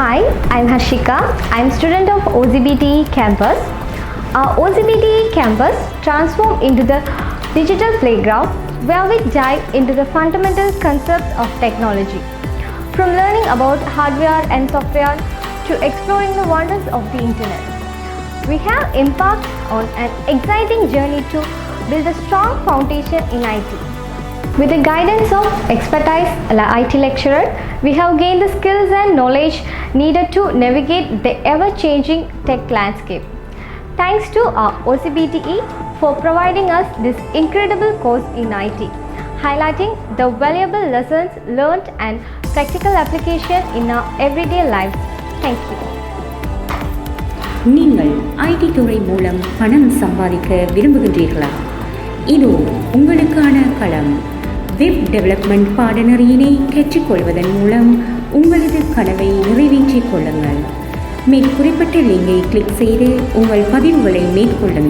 Hi, I'm Harshika. I'm student of OCBTE campus. Our OCBTE campus transformed into the digital playground where we dive into the fundamental concepts of technology. From learning about hardware and software to exploring the wonders of the internet. We have embarked on an exciting journey to build a strong foundation in IT. With the guidance of expertise IT lecturer, we have gained the skills and knowledge needed to navigate the ever-changing tech landscape. Thanks to our OCBTE for providing us this incredible course in IT, highlighting the valuable lessons learned and practical application in our everyday lives. Thank you. நீங்கள் ID துறை மூலம் பணம் சம்பாதிக்க விரும்புகின்றீர்களா? இதோ உங்களுக்கான களம். Web development பாடநெறியினை கற்றுக்கொள்வதன் மூலம் உங்களது கனவை நிறைவேற்றிக் கொள்ளுங்கள். மேற்குறிப்பிட்ட லிங்கை கிளிக் செய்து உங்கள் பதிவுகளை மேற்கொள்ளுங்கள்.